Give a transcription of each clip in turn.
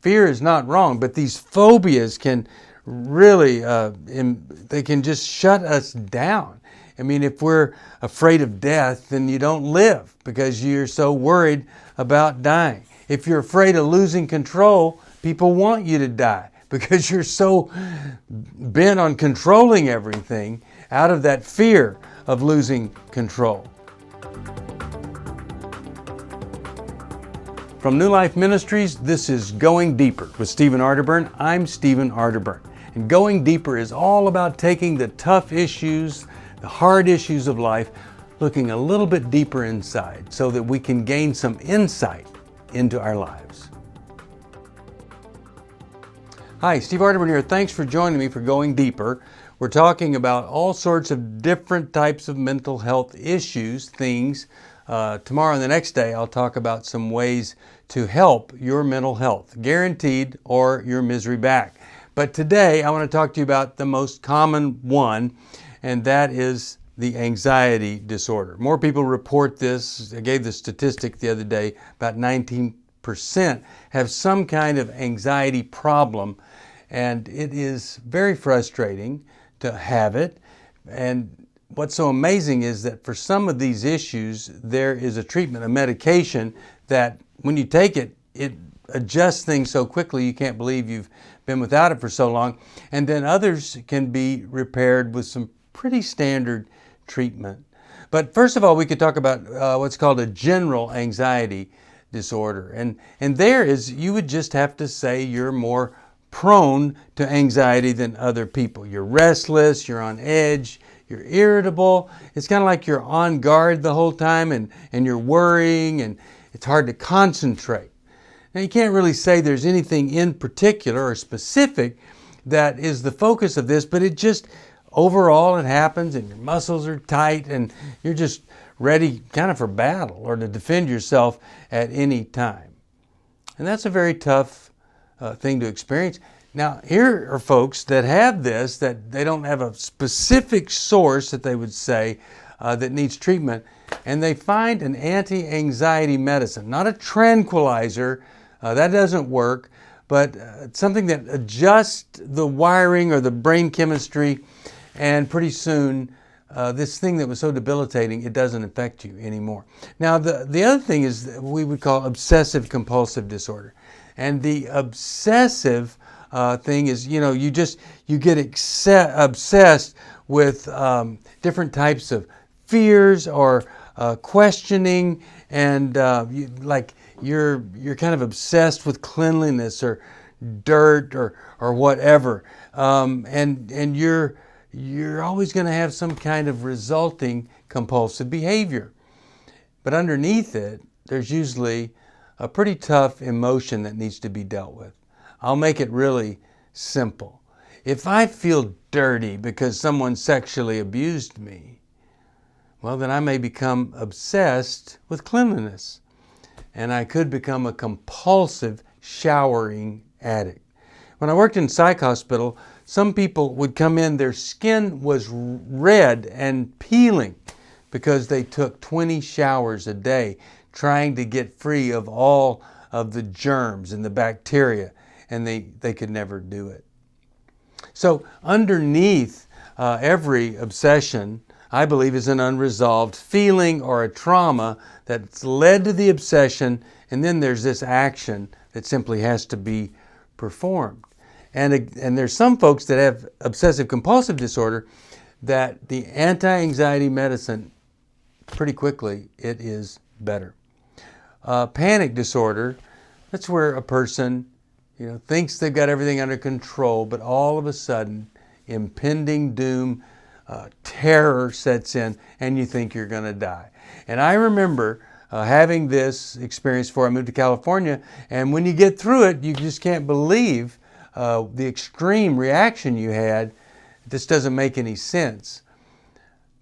Fear is not wrong, but these phobias can really, they can just shut us down. I mean, if we're afraid of death, then you don't live because you're so worried about dying. If you're afraid of losing control, people want you to die because you're so bent on controlling everything out of that fear of losing control. From New Life Ministries, this is Going Deeper with Stephen Arterburn. I'm Stephen Arterburn. And Going Deeper is all about taking the tough issues, the hard issues of life, looking a little bit deeper inside so that we can gain some insight into our lives. Hi, Steve Arterburn here. Thanks for joining me for Going Deeper. We're talking about all sorts of different types of mental health issues, things. Tomorrow and the next day, I'll talk about some ways to help your mental health, guaranteed, or your misery back. But today, I want to talk to you about the most common one, and that is the anxiety disorder. More people report this. I gave the statistic the other day, about 19% have some kind of anxiety problem, and it is very frustrating to have it. And what's so amazing is that for some of these issues, there is a treatment, a medication that when you take it, it adjusts things so quickly you can't believe you've been without it for so long. And then others can be repaired with some pretty standard treatment. But first of all, we could talk about what's called a general anxiety disorder. And there is, you would just have to say you're more prone to anxiety than other people. You're restless, you're on edge, you're irritable. It's kind of like you're on guard the whole time and you're worrying and it's hard to concentrate. Now you can't really say there's anything in particular or specific that is the focus of this, but it just, overall it happens and your muscles are tight and you're just ready kind of for battle or to defend yourself at any time. And that's a very tough thing to experience. Now, here are folks that have this, that they don't have a specific source that they would say that needs treatment, and they find an anti-anxiety medicine, not a tranquilizer, that doesn't work, but something that adjusts the wiring or the brain chemistry, and pretty soon this thing that was so debilitating, it doesn't affect you anymore. Now, the other thing is that we would call obsessive-compulsive disorder. And the obsessive thing is, you get obsessed with different types of fears or questioning, and you're kind of obsessed with cleanliness or dirt or whatever, and you're always going to have some kind of resulting compulsive behavior. But underneath it, there's usually a pretty tough emotion that needs to be dealt with. I'll make it really simple. If I feel dirty because someone sexually abused me, well, then I may become obsessed with cleanliness, and I could become a compulsive showering addict. When I worked in psych hospital, some people would come in, their skin was red and peeling because they took 20 showers a day trying to get free of all of the germs and the bacteria, and they could never do it. So underneath every obsession, I believe, is an unresolved feeling or a trauma that's led to the obsession, and then there's this action that simply has to be performed. And there's some folks that have obsessive-compulsive disorder that the anti-anxiety medicine, pretty quickly, it is better. Panic disorder, that's where a person thinks they've got everything under control, but all of a sudden, impending doom, terror sets in, and you think you're going to die. And I remember having this experience before I moved to California, and when you get through it, you just can't believe the extreme reaction you had. This doesn't make any sense.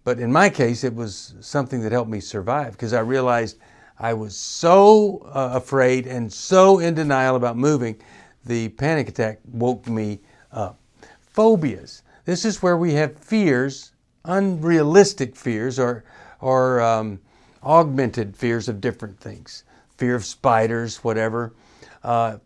But in my case, it was something that helped me survive because I realized I was so afraid and so in denial about moving, the panic attack woke me up. Phobias. This is where we have fears, unrealistic fears or augmented fears of different things. Fear of spiders, whatever.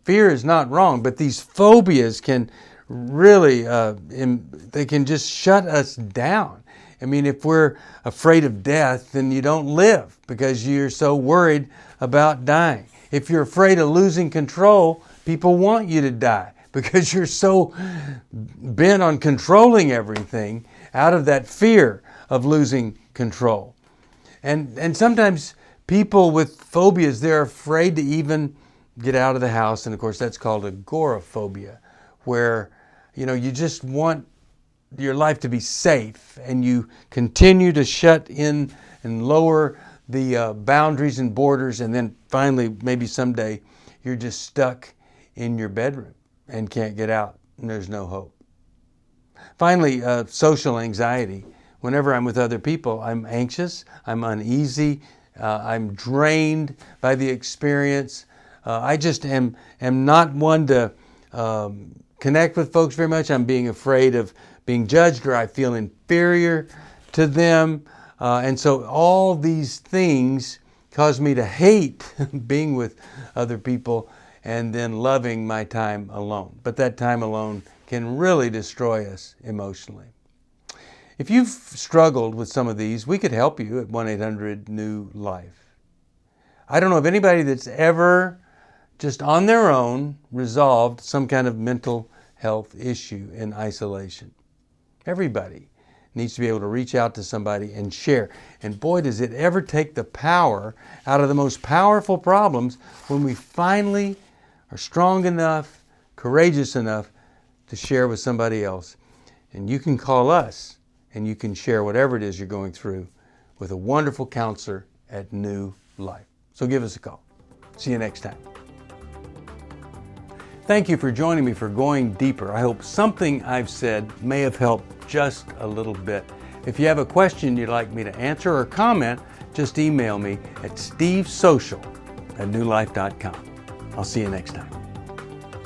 Fear is not wrong, but these phobias can really, they can just shut us down. I mean, if we're afraid of death, then you don't live because you're so worried about dying. If you're afraid of losing control, people want you to die because you're so bent on controlling everything out of that fear of losing control. And sometimes people with phobias, they're afraid to even get out of the house. And of course, that's called agoraphobia, where, you just want your life to be safe and you continue to shut in and lower the boundaries and borders. And then finally, maybe someday, you're just stuck in your bedroom and can't get out and there's no hope. Finally, social anxiety. Whenever I'm with other people, I'm anxious, I'm uneasy, I'm drained by the experience. I just am not one to connect with folks very much. I'm being afraid of being judged, or I feel inferior to them. And so all these things cause me to hate being with other people and then loving my time alone. But that time alone can really destroy us emotionally. If you've struggled with some of these, we could help you at 1-800-NEW-LIFE. I don't know of anybody that's ever just on their own resolved some kind of mental health issue in isolation. Everybody needs to be able to reach out to somebody and share. And boy, does it ever take the power out of the most powerful problems when we finally are strong enough, courageous enough to share with somebody else. And you can call us and you can share whatever it is you're going through with a wonderful counselor at New Life. So give us a call. See you next time. Thank you for joining me for Going Deeper. I hope something I've said may have helped just a little bit. If you have a question you'd like me to answer or comment, just email me at stevesocial@newlife.com. I'll see you next time.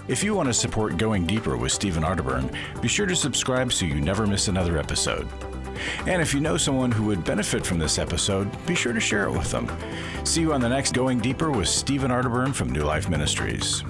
If you want to support Going Deeper with Stephen Arterburn, be sure to subscribe so you never miss another episode. And if you know someone who would benefit from this episode, be sure to share it with them. See you on the next Going Deeper with Stephen Arterburn from New Life Ministries.